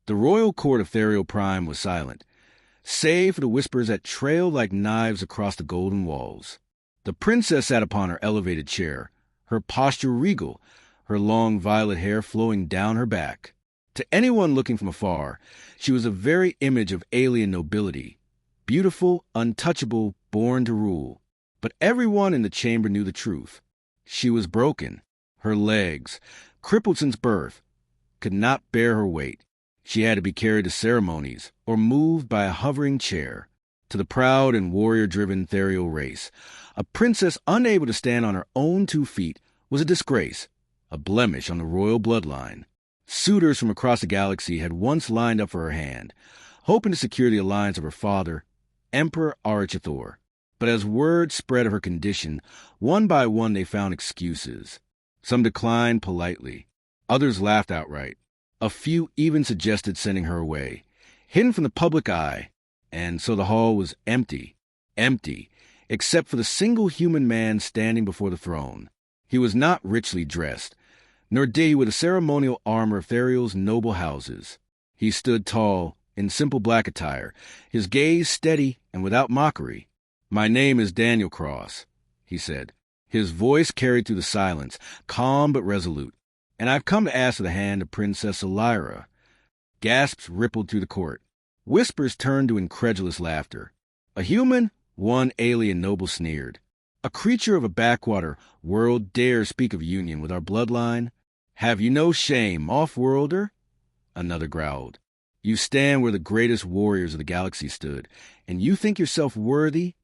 The royal court of Therial Prime was silent, save for the whispers that trailed like knives across the golden walls. The princess sat upon her elevated chair, her posture regal, her long violet hair flowing down her back. To anyone looking from afar, she was a very image of alien nobility, beautiful, untouchable, born to rule. But everyone in the chamber knew the truth. She was broken. Her legs, crippled since birth, could not bear her weight. She had to be carried to ceremonies or moved by a hovering chair. To the proud and warrior-driven Therial race, a princess unable to stand on her own 2 feet was a disgrace, a blemish on the royal bloodline. Suitors from across the galaxy had once lined up for her hand, hoping to secure the alliance of her father, Emperor Archathor. But as word spread of her condition, one by one they found excuses. Some declined politely. Others laughed outright. A few even suggested sending her away, hidden from the public eye. And so the hall was empty, except for the single human man standing before the throne. He was not richly dressed, nor did he with the ceremonial armor of Therial's noble houses. He stood tall, in simple black attire, his gaze steady and without mockery. "My name is Daniel Cross," he said. His voice carried through the silence, calm but resolute. "And I've come to ask for the hand of Princess Elira." Gasps rippled through the court. Whispers turned to incredulous laughter. "A human?" one alien noble sneered. "A creature of a backwater world dare speak of union with our bloodline? Have you no shame, off-worlder?" Another growled. "You stand where the greatest warriors of the galaxy stood, and you think yourself worthy?"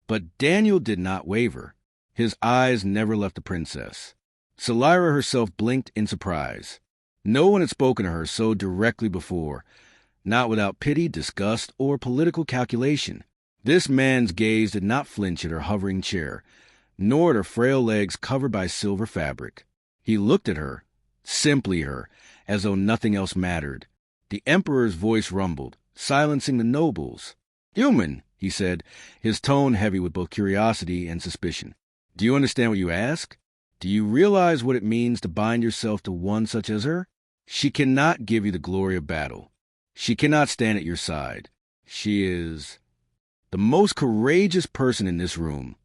But Daniel did not waver. His eyes never left the princess. Elira herself blinked in surprise. No one had spoken to her so directly before, not without pity, disgust, or political calculation. This man's gaze did not flinch at her hovering chair, nor at her frail legs covered by silver fabric. He looked at her, simply her, as though nothing else mattered. The Emperor's voice rumbled, silencing the nobles. "Human," he said, his tone heavy with both curiosity and suspicion. "Do you understand what you ask? Do you realize what it means to bind yourself to one such as her? She cannot give you the glory of battle. She cannot stand at your side. She is the most courageous person in this room."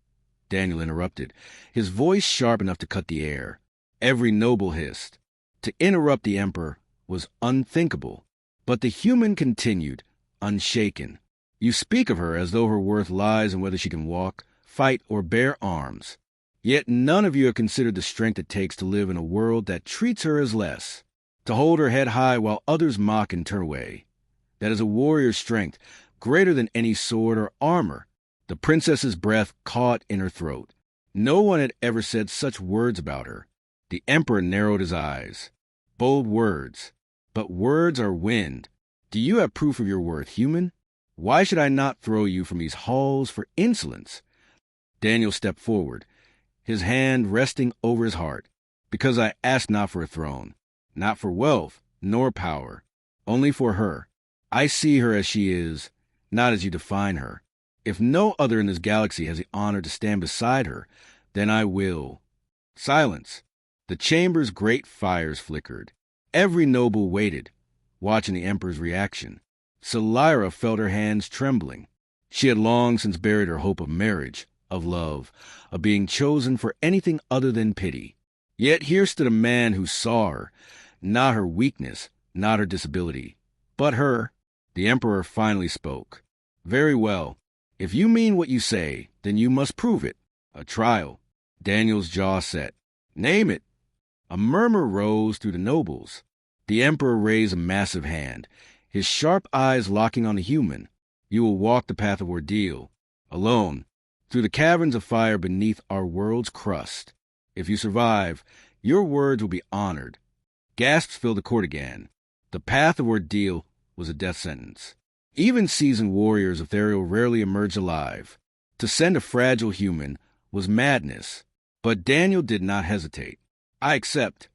Daniel interrupted, his voice sharp enough to cut the air. Every noble hissed. To interrupt the Emperor was unthinkable. But the human continued, unshaken. "You speak of her as though her worth lies in whether she can walk, fight, or bear arms. Yet none of you have considered the strength it takes to live in a world that treats her as less, to hold her head high while others mock and turn away. That is a warrior's strength, greater than any sword or armor." The princess's breath caught in her throat. No one had ever said such words about her. The Emperor narrowed his eyes. "Bold words. But words are wind. Do you have proof of your worth, human? Why should I not throw you from these halls for insolence?" Daniel stepped forward, his hand resting over his heart. "Because I ask not for a throne, not for wealth, nor power, only for her. I see her as she is, not as you define her. If no other in this galaxy has the honor to stand beside her, then I will." Silence. The chamber's great fires flickered. Every noble waited, watching the Emperor's reaction. Elira felt her hands trembling. She had long since buried her hope of marriage, of love, of being chosen for anything other than pity. Yet here stood a man who saw her, not her weakness, not her disability, but her. The Emperor finally spoke. "Very well. If you mean what you say, then you must prove it. A trial." Daniel's jaw set. "Name it." A murmur rose through the nobles. The Emperor raised a massive hand, his sharp eyes locking on the human. "You will walk the path of ordeal, alone, through the caverns of fire beneath our world's crust. If you survive, your words will be honored." Gasps filled the court again. The path of ordeal was a death sentence. Even seasoned warriors of Therial rarely emerged alive. To send a fragile human was madness. But Daniel did not hesitate. "I accept."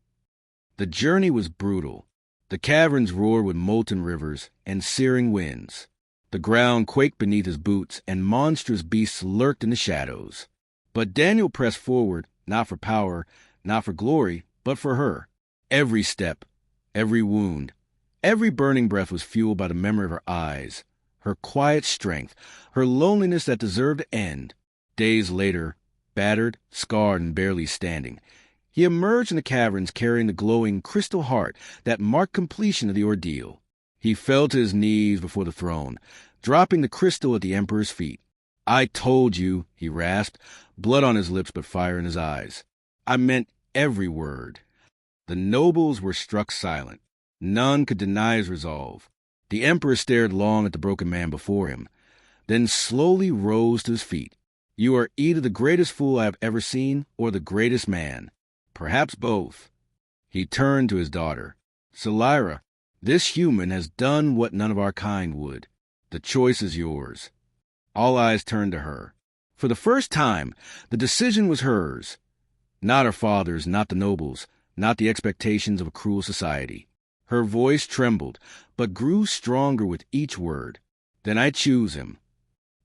The journey was brutal. The caverns roared with molten rivers and searing winds. The ground quaked beneath his boots, and monstrous beasts lurked in the shadows. But Daniel pressed forward, not for power, not for glory, but for her. Every step, every wound, Every burning breath was fueled by the memory of her eyes, her quiet strength, her loneliness that deserved to end. Days later, battered, scarred, and barely standing, he emerged in the caverns carrying the glowing crystal heart that marked completion of the ordeal. He fell to his knees before the throne, dropping the crystal at the emperor's feet. "I told you," he rasped, blood on his lips but fire in his eyes. "I meant every word." The nobles were struck silent. None could deny his resolve. The emperor stared long at the broken man before him, then slowly rose to his feet. "You are either the greatest fool I have ever seen or the greatest man. Perhaps both." He turned to his daughter. "Selira, this human has done what none of our kind would. The choice is yours." All eyes turned to her. For the first time, the decision was hers. Not her father's, not the nobles', not the expectations of a cruel society. Her voice trembled, but grew stronger with each word. "Then I choose him."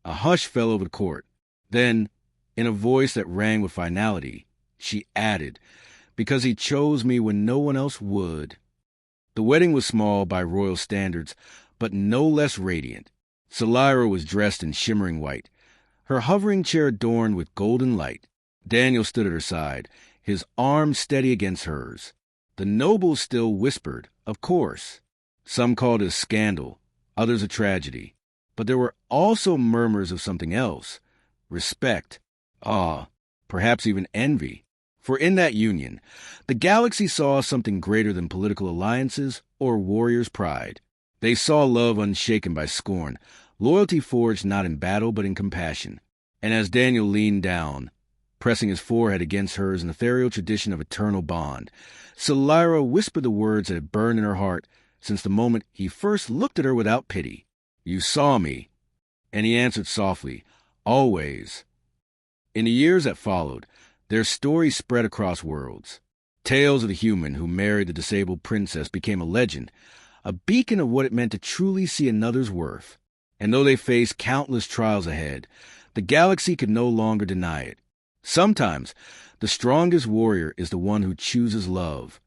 A hush fell over the court. Then, in a voice that rang with finality, she added, "Because he chose me when no one else would." The wedding was small by royal standards, but no less radiant. Selira was dressed in shimmering white, her hovering chair adorned with golden light. Daniel stood at her side, his arm steady against hers. The nobles still whispered, of course. Some called it a scandal, others a tragedy. But there were also murmurs of something else: respect, awe, perhaps even envy. For in that union, the galaxy saw something greater than political alliances or warriors' pride. They saw love unshaken by scorn, loyalty forged not in battle but in compassion. And as Daniel leaned down, pressing his forehead against hers in the ethereal tradition of eternal bond, Selira whispered the words that had burned in her heart since the moment he first looked at her without pity. "You saw me." And he answered softly, "Always." In the years that followed, their story spread across worlds. Tales of the human who married the disabled princess became a legend, a beacon of what it meant to truly see another's worth. And though they faced countless trials ahead, the galaxy could no longer deny it. Sometimes, the strongest warrior is the one who chooses love,